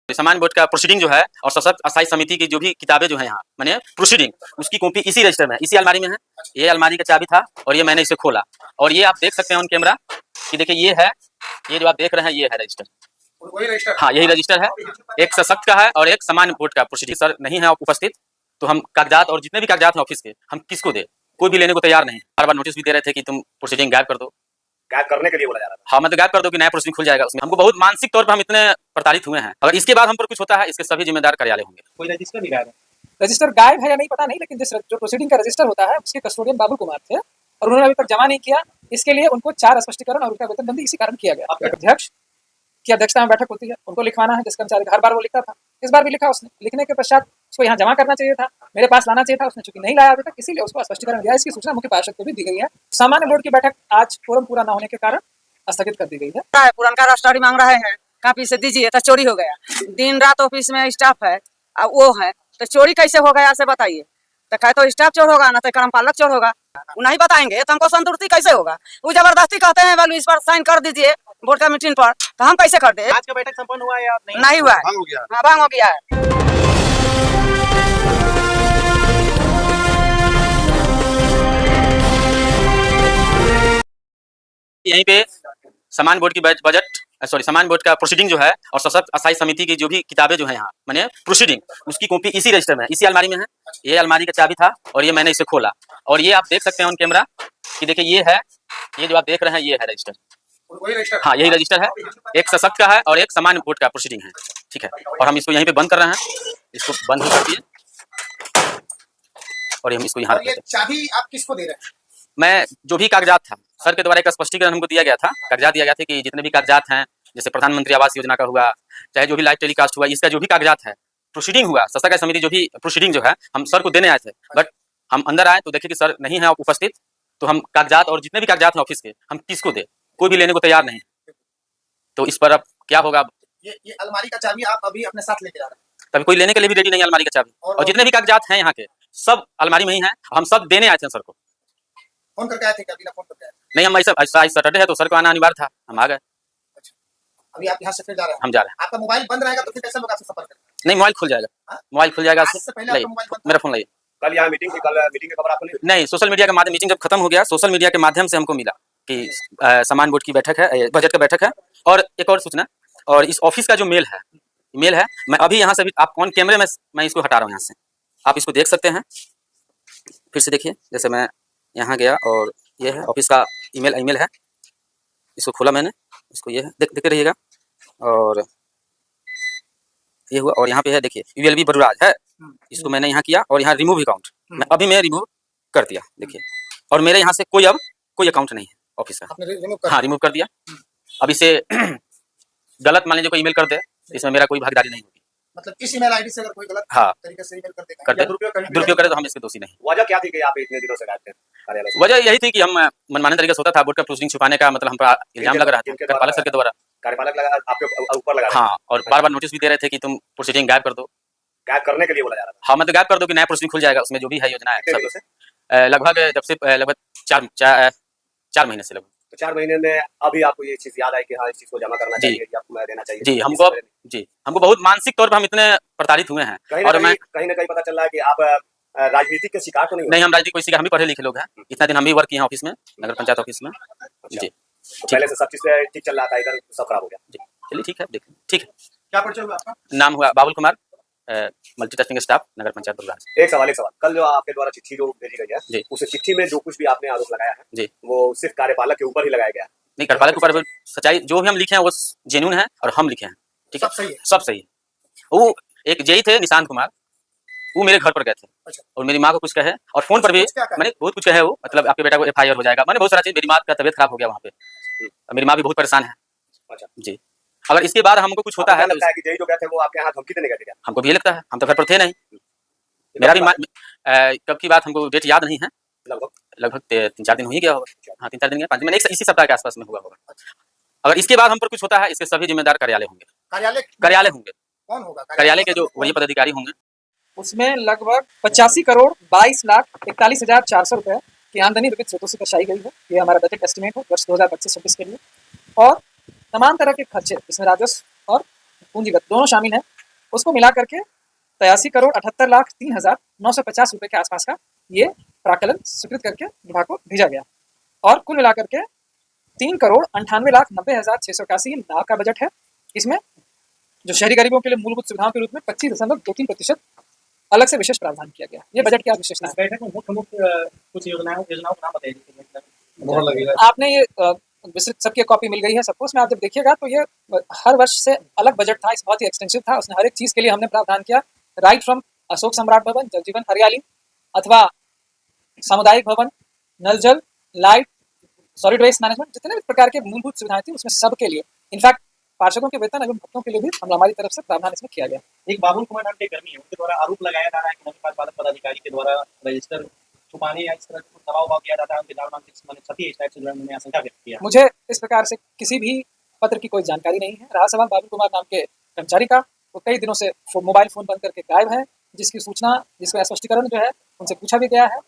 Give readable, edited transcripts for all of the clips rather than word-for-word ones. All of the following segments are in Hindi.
सामान्य बोर्ड का प्रोसीडिंग जो है और सशक्त अस्थायी समिति की जो भी किताबें जो है यहाँ माने प्रोसीडिंग उसकी कॉपी इसी रजिस्टर में इसी अलमारी में है। ये अलमारी का चाबी था और ये मैंने इसे खोला और ये आप देख सकते हैं ऑन कैमरा कि देखिए ये है, ये जो आप देख रहे हैं ये है रजिस्टर। वही रजिस्टर? हाँ यही रजिस्टर है। एक सशक्त का है और एक सामान्य बोर्ड का प्रोसीडिंग। सर नहीं है उपस्थित तो हम कागजात और जितने भी कागजात हैं ऑफिस के हम किसको दे, कोई भी लेने को तैयार नहीं। बार बार नोटिस भी दे रहे थे कि तुम प्रोसीडिंग गायब कर दो। गायब करने के लिए बोला जा रहा था? हाँ मतलब गायब कर दो कि नया प्रोसीडिंग खुल जाएगा उसमें। हमको बहुत मानसिक तौर पर हम इतने प्रताड़ित हुए हैं। अगर इसके बाद हम पर कुछ होता है इसके सभी जिम्मेदार कार्यालय होंगे। कोई रजिस्टर भी गायब है? रजिस्टर गायब है या नहीं पता नहीं, लेकिन जो प्रोसीडिंग का रजिस्टर होता है उसके कस्टोडियन बाबुल कुमार थे और उन्होंने अभी तक जमा नहीं किया। इसके लिए उनको 4 स्पष्टीकरण और उनका वेतन बंदी इसी कारण किया गया। अध्यक्ष की अध्यक्षता में बैठक होती है, उनको लिखवाना है। जिस कर्मचारी हर बार वो लिखता था, इस बार भी लिखा उसने। लिखने के पश्चात उसको यहाँ जमा करना चाहिए था, मेरे पास लाना चाहिए था, उसने चूंकि नहीं लाया अभी तक, इसीलिए उसको स्पष्टीकरण दिया। इसकी सूचना मुख्य पार्षद को भी दी गई है। सामान्य बोर्ड की बैठक आज फोरम पूरा न होने के कारण स्थगित कर दी गई है। पुरानका रजिस्ट्री मांग रहे हैं, कापी से दीजिए तो चोरी हो गया। दिन रात ऑफिस में स्टाफ है और वो है तो चोरी कैसे हो गया से बताइए। तो कहे तो स्टाफ चोर होगा ना तो कर्मपालक चोर होगा, वो नहीं बताएंगे तो हमको संतुष्टि कैसे होगा। वो जबरदस्ती कहते हैं वालू इस पर साइन कर दीजिए बोर्ड का मीटिंग पर, तो हम कैसे कर दे। आज का बैठक संपन्न हुआ है या नहीं हुआ है? भंग हो गया? हाँ भंग हो गया है। यहीं पे सामान्य बोर्ड की सामान्य बोर्ड का प्रोसीडिंग जो है और सशक्त अस्थायी समिति की जो भी किताबें जो है यहाँ माने प्रोसीडिंग उसकी कॉपी इसी रजिस्टर में इसी अलमारी में है। ये अलमारी का चाबी था और ये मैंने इसे खोला और ये आप देख सकते हैं ऑन कैमरा कि देखिए ये है, ये जो आप देख रहे हैं ये है रजिस्टर। वही रजिस्टर? हाँ यही रजिस्टर है। एक सशक्त का है और एक सामान्य बोर्ड का प्रोसीडिंग है। ठीक है, और हम इसको यहीं पे बंद कर रहे हैं। इसको बंद हो सकती है और हम इसको यहाँ रख देते हैं। चाबी आप किसको दे रहे हैं? मैं जो भी कागजात था सर के द्वारा एक स्पष्टीकरण हमको दिया गया था, कागजात दिया गया था कि जितने भी कागजात हैं जैसे प्रधानमंत्री आवास योजना का हुआ, चाहे जो भी लाइव टेलीकास्ट हुआ, इसका जो भी कागजात है प्रोसीडिंग हुआ सशक्त समिति जो भी प्रोसीडिंग जो है हम सर को देने आए थे। बट हम अंदर आए तो देखे कि सर नहीं है उपस्थित, तो हम कागजात और जितने भी कागजात हैं ऑफिस के हम किसको दे, कोई भी लेने को तैयार नहीं। तो इस पर अब क्या होगा। ये अलमारी का चाबी आप अभी अपने साथ लेके जा रहे हैं? तभी कोई लेने के लिए भी रेडी नहीं है अलमारी का चाबी, और जितने भी कागजात हैं यहाँ के सब अलमारी में ही हैं। हम सब देने आए थे सर को। फोन करके आए थे क्या? बिना फोन करके आए? नहीं, हम ऐसा सैटरडे है तो सर को आना अनिवार्य था, हम आ गए। अभी आप यहाँ से फिर जा रहे हैं? हम जा रहे हैं। आपका मोबाइल बंद रहेगा तो फिर कैसे लोग आपसे संपर्क करेंगे? नहीं, मोबाइल खुल जाएगा। मोबाइल खुल जाएगा। मेरा फोन लाइए। कल यहाँ मीटिंग की खबर आपको नहीं, सोशल मीडिया के माध्यम मीटिंग जब खत्म हो गया सोशल मीडिया के माध्यम से हमको मिला कि सामान्य बोर्ड की बैठक है, बजट का बैठक है। और एक और सूचना, और इस ऑफिस का जो मेल है मैं अभी यहाँ से भी आप ऑन कैमरे में मैं इसको हटा रहा हूँ यहाँ से, आप इसको देख सकते हैं। फिर से देखिए, जैसे मैं यहाँ गया और ये है ऑफिस का ईमेल है, इसको खोला मैंने, इसको ये है देखते रहिएगा। और ये हुआ और यहाँ पे है देखिए ULB बरुराज है, इसको मैंने यहाँ किया और यहाँ रिमूव अकाउंट मैं रिमूव कर दिया देखिए। और मेरे यहाँ से कोई अकाउंट नहीं है ऑफिस का। हाँ रिमूव कर दिया। अब इसे गलत मान लीजिए कोई ईमेल कर दे, इसमें मेरा कोई भागीदारी नहीं होगी। मतलब इस ईमेल आईडी से अगर कोई गलत तरीके से ईमेल कर दे दुरुपयोग करे तो हम इसके दोषी नहीं। वजह क्या थी कि आप इतने दिनों से गायब थे कार्यालय से? वजह यही थी कि हम मनमाने तरीके से होता था बोर्ड का प्रोसीडिंग छुपाने का, मतलब हम पर इल्जाम लग रहा था कार्यपालक सर के द्वारा। कार्यपालक लगा आपके ऊपर लगा? हाँ, और बार बार नोटिस भी दे रहे थे कि तुम प्रोसीडिंग गायब कर दो। गायब करने के लिए बोला जा रहा था? हाँ मतलब गायब कर दो कि नया प्रोसीडिंग खुल जाएगा, उसमें जो भी है योजना है लगभग जब से लगभग 4 महीने से लगभग। तो 4 महीने में अभी आपको ये चीज याद आई कि हाँ इस चीज को जमा करना चाहिए या आपको देना चाहिए? जी, हमको बहुत मानसिक तौर पर हम इतने प्रताड़ित हुए हैं। और मैं कहीं ना कहीं पता चल रहा है कि आप राजनीति के शिकार तो नहीं, हम राजनीति कोई शिकार, हम भी पढ़े लिखे लोग हैं। इतना दिन हम भी वर्क किए हैं ऑफिस में, नगर पंचायत ऑफिस में। जी, पहले से सब चीज ठीक चल रहा था, इधर सब खराब हो गया? जी चलिए ठीक है, देखिए ठीक है। क्या परिचय हुआ आपका? नाम हुआ बाबुल कुमार, मल्टीटास्किंग स्टाफ, नगर पंचायत बरुराज। एक सवाल कल जो आपके द्वारा चिट्ठी जो भेजी गई है, उस चिट्ठी में जो कुछ भी आपने आरोप लगाया है जी, वो सिर्फ कार्यपालक के ऊपर ही लगाया गया? नहीं, कार्यपालक के ऊपर सच्चाई जो भी हम लिखे हैं वो जेन्युइन है और हम लिखे हैं। ठीक है, सब सही है। वो एक जेई थे निशांत कुमार, वो मेरे घर पर गए थे और मेरी माँ को कुछ कहे और फोन पर भी मैंने बहुत कुछ कहे, वो मतलब आपके बेटा को FIR हो जाएगा, मैंने बहुत सारा चीज, मेरी माँ का तबियत खराब हो गया वहाँ पे, मेरी माँ भी बहुत परेशान है। जी, अगर इसके बाद हमको कुछ होता है लगता है कि जेई जो गए थे वो आपके यहाँ धमकी देने गए थे? हमको भी लगता है, हम तो घर पर थे नहीं। मेरा भी कब की बात हमको डेट याद नहीं है, लगभग 3-4 दिन हो ही गया होगा। हाँ 3-4 दिन, 5 दिन, इसी सप्ताह के आसपास में हुआ होगा। अगर इसके बाद हम पर कुछ होता है इसके सभी जिम्मेदार कार्यालय होंगे। कार्यालय होंगे। कौन होगा? कार्यालय के जो वही पदाधिकारी होंगे। उसमें लगभग 85 करोड़ 22,41,400 रुपए की आमदनी विविध स्रोतों से दर्शाई गई है। ये हमारा बजट एस्टिमेट है वर्ष 2025-26 के लिए। और तमाम तरह के खर्चे इसमें राजस्व और पूंजीगत दोनों शामिल हैं। उसको मिला करके 83,78,03,950 रुपए के आसपास का ये प्राकलन स्वीकृत करके विभाग को भेजा गया और कुल मिलाकर के 3,98,90,681 लाख का बजट है। इसमें जो शहरी गरीबों के लिए मूलभूत सुविधाओं के रूप में 25.23% अलग से विशेष प्रावधान किया गया। ये बजट की आप विशेषता है। बैठक में मुख्य कुछ योजनाओं का नाम बताइए। आपने ये विस्तृत सबकी कॉपी मिल गई है सबको। उसमें आप जब देखिएगा तो ये हर वर्ष से अलग बजट था। इस बहुत ही एक्सटेंसिव था। उसने हर एक चीज के लिए हमने प्रावधान किया, राइट फ्रॉम अशोक सम्राट भवन, जल जीवन हरियाली अथवा सामुदायिक भवन, नल जल, लाइट, सॉलिड वेस्ट मैनेजमेंट, जितने भी प्रकार के मूलभूत सुविधाएं थी उसमें सबके लिए, इनफैक्ट पार्षदों के वेतन एवं भत्तों के लिए भी हमारी तरफ से प्रावधान इसमें किया गया। एक बाबुल कुमार नाम के कर्मी है, उनके द्वारा आरोप लगाया जा रहा है कि नगर पालिका पदाधिकारी के द्वारा रजिस्टर छुपाने या इस तरह से दबाव किया जाता है, उनके नाम से क्षति इस टाइप से उन्होंने आशंका व्यक्त किया। मुझे इस प्रकार से किसी भी पत्र की कोई जानकारी नहीं है। रहा सवाल बाबुल कुमार नाम के कर्मचारी का, वो कई दिनों से मोबाइल फोन बंद करके गायब है, जिसकी सूचना, जिसका स्पष्टीकरण जो है उनसे पूछा भी गया है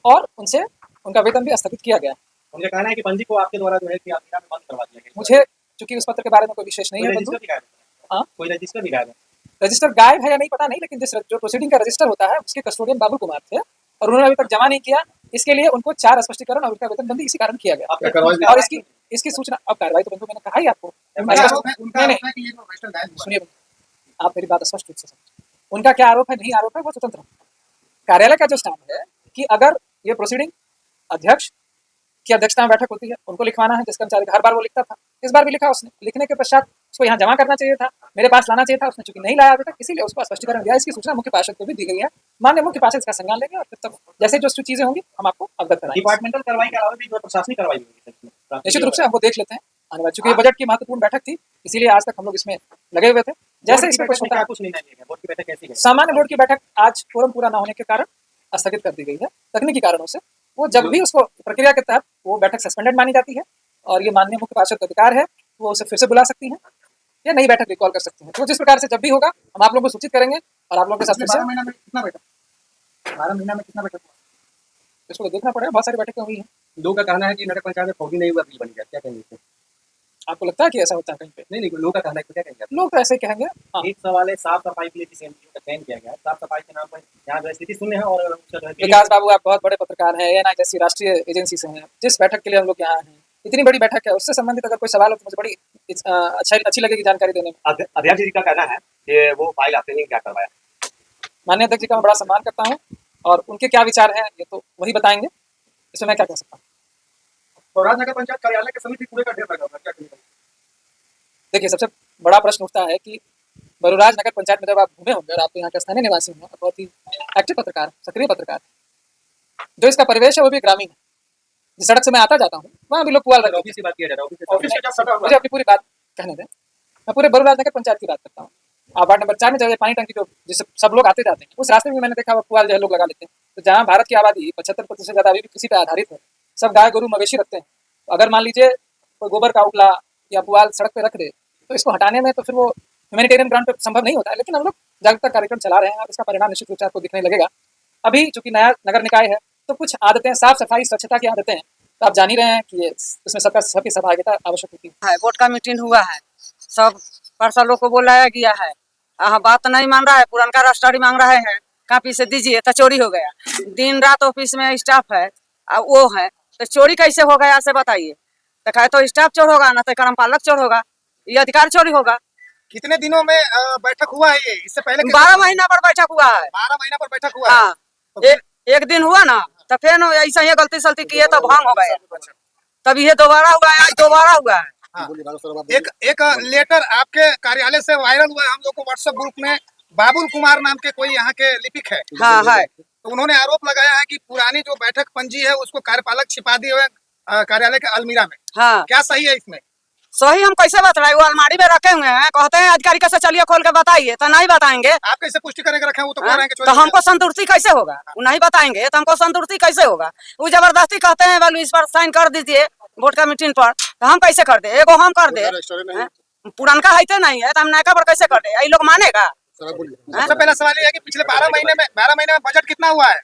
और उनसे उनका वेतन भी स्थगित किया गया। उनका कहना है कि पंजी को आपके द्वारा जो है कि आपके बंद करवा दिया गया। मुझे चूंकि उस पत्र के बारे में कोई विशेष नहीं है, कोई रजिस्टर भी गायब है। रजिस्टर गायब है या नहीं पता नहीं, लेकिन जो प्रोसीडिंग का रजिस्टर होता है उसके कस्टोडियन बाबुल कुमार थे और उन्होंने अभी तक जमा नहीं किया। इसके लिए उनको 4 स्पष्टीकरण और उनका वेतन बंदी इसी कारण किया गया और इसकी सूचना अब कार्रवाई तो बंधु मैंने कहा ही आपको। सुनिए, आप मेरी बात स्पष्ट रूप से समझिए। उनका क्या आरोप है, नहीं आरोप है, वो स्वतंत्र। कार्यालय का जो स्टैंड है कि अगर ये प्रोसीडिंग अध्यक्ष की अध्यक्षता में बैठक होती है, उनको लिखवाना है। जिस कर्मचारी हर बार वो लिखता था, इस बार भी लिखा उसने। लिखने के पश्चात उसको यहाँ जमा करना चाहिए था, मेरे पास लाना चाहिए था, उसने चूंकि नहीं लाया अभी तक, इसीलिए उसको स्पष्टीकरण दिया। इसकी सूचना मुख्य पार्षद को भी दी गई है। माननीय मुख्य पार्षद इसका संज्ञान लेंगे और फिर तब जैसे जो चीजें होंगी हम आपको अवगत कराएंगे। डिपार्टमेंटल कार्रवाई के अलावा भी जो प्रशासनिक कार्रवाई होगी निश्चित रूप से हमको देख लेते हैं आने वाले, चूंकि बजट की महत्वपूर्ण बैठक थी, इसीलिए आज तक हम लोग इसमें लगे हुए थे। जैसे इसमें कुछ होता है, कुछ निर्णय लिया गया। बोर्ड की बैठक कैसी है? सामान्य बोर्ड की बैठक आज फोरम पूरा न होने के कारण स्थगित कर दी गई है तकनीकी कारणों से। वो जब भी उसको प्रक्रिया के तहत वो बैठक सस्पेंडेड मानी जाती है और ये माननीय मुख्य पार्षद का अधिकार है, वो उसे फिर से बुला सकती हैं या नई बैठक रिकॉल कर सकती हैं। तो जिस प्रकार से जब भी होगा हम आप लोगों को सूचित करेंगे और आप लोगों के साथ फिर से 12 महीना में कितना बैठक? 12 महीना में कितना बैठक हुआ? इसको देखना पड़ेगा। बहुत सारी बैठकें हुई हैं। लोग का कहना है कि नगर पंचायत में फौजी नहीं हुआ, बिल बन गया। क्या कहेंगे? आपको लगता है कि ऐसा होता है कहीं पे? नहीं, लोग का कहना है, क्या कहेंगे? लोग तो ऐसे कहेंगे। हाँ, एक सवाल है, साफ सफाई के लिए जिस एनजीओ का चयन किया गया है, साफ सफाई के नाम पर यहाँ जो स्थिति शून्य है और विकास बाबू आप बहुत बड़े पत्रकार हैं, एनआई जैसी राष्ट्रीय एजेंसी से हैं। जिस बैठक के लिए हम लोग यहाँ हैं, इतनी बड़ी बैठक है, उससे संबंधित अगर कोई सवाल हो तो मुझे बड़ी अच्छी लगेगी जानकारी देने में। अध्यक्ष जी का कहना है कि वो फाइल आपने नहीं क्या करवाया। माननीय अध्यक्ष जी का मैं बड़ा सम्मान करता हूँ और उनके क्या विचार हैं ये तो वही बताएंगे, इसमें मैं क्या कह सकता हूँ। तो राजनगर पंचायत कार्यालय के समिति पूरे का ढेर लगा हुआ है, क्या कहेंगे? देखिए, सबसे बड़ा प्रश्न उठता है कि बरूराज नगर पंचायत में जब आप घूमे होंगे और आप यहाँ के स्थानीय निवासी हैं, बहुत ही एक्टिव पत्रकार, सक्रिय पत्रकार, जो इसका परिवेश है वो भी ग्रामीण है। जिस सड़क से मैं आता जाता हूँ वहाँ भी लोग पुआल रखते हैं। ऑफिस की बात किया जा रहा है, मुझे अपनी पूरी बात कहने दें। मैं पूरे बरूराज नगर पंचायत की बात करता हूँ। आप वार्ड नंबर 4 में जब पानी टंकी जो जिससे सब लोग आते जाते हैं, उस रास्ते में मैंने देखा वो पुआल जो है लोग लगा लेते हैं। तो जहाँ भारत की आबादी 75% से ज्यादा अभी भी कृषि पर आधारित है, सब गाय गोरू मवेशी रखते हैं। तो अगर मान लीजिए कोई गोबर का उपला या पुआल सड़क पे रख दे तो इसको हटाने में तो फिर वो ह्यूमैनिटेरियन ग्राउंड पे संभव नहीं होता है। लेकिन हम लोग जागरूकता कार्यक्रम चला रहे हैं और इसका परिणाम निश्चित रूप से आपको दिखने लगेगा। अभी चूंकि नया नगर निकाय है तो कुछ आदतें, साफ सफाई स्वच्छता की आदतें हैं, तो आप जान ही रहे हैं कि ये इसमें सबकी सहभागिता आवश्यक होती है। बोर्ड का मीटिंग हुआ है, सब पार्षदों को बुलाया गया है। बात नहीं मान रहा है, पुरानका रजिस्ट्री मांग रहे हैं, कापी से दीजिए तो चोरी हो गया। दिन रात ऑफिस में स्टाफ है वो है, तो चोरी कैसे हो गया से बताइए। तो कहे तो स्टाफ चोर होगा, ना तो कर्मपालक चोर होगा, ये अधिकार चोरी होगा। कितने दिनों में बैठक हुआ है ये? इससे पहले 12 महीना पर बैठक हुआ है। 12 महीना पर बैठक हुआ है। हाँ, एक दिन हुआ ना तो फिर ऐसा ही गलती सलती किए तो भंग हो गए, तब ये दोबारा हुआ है, आज दोबारा हुआ है। हाँ। एक लेटर आपके कार्यालय से वायरल हुआ है हम लोग को व्हाट्सएप ग्रुप में। बाबुल कुमार नाम के कोई यहाँ के लिपिक है। हाँ है। तो उन्होंने आरोप लगाया है कि पुरानी जो बैठक पंजी है उसको कार्यपालक छिपा दिए हुए कार्यालय के अलमीरा में। हाँ, क्या सही है इसमें? सही हम कैसे बताए? वो अलमारी में रखे हुए हैं, कहते हैं अधिकारी कैसे चलिए खोल के बताइए, तो नहीं बताएंगे। आप कैसे पुष्टि करके रखे हैं? वो तो कह रहे हैं कि तो हमको संतुष्टि कैसे होगा? वो नहीं बताएंगे तो हमको संतुष्टि कैसे होगा? वो जबरदस्ती कहते हैं वालू इस पर साइन कर दीजिए बोर्ड का मीटिंग पर, तो हम कैसे कर दे? एगो हम कर दे, पुरानका है तो नहीं है तो हम नयका पर कैसे कर दे? ये लोग मानेगा? सबसे पहला सवाल ये है कि पिछले 12 महीने में बजट कितना हुआ है,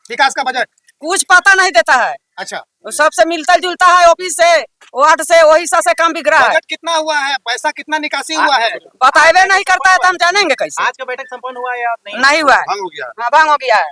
विकास का बजट? कुछ पता नहीं देता है। अच्छा, वो सबसे मिलता जुलता है, ऑफिस से, वार्ड से, वही हिसाब से काम बिगड़ा है। बजट कितना हुआ है, पैसा कितना निकासी हुआ है? बताए नहीं करता है तो हम जानेंगे कैसे? आज का बैठक संपन्न हुआ या नहीं? नहीं हुआ है, भंग हो गया। हाँ भंग हो गया है।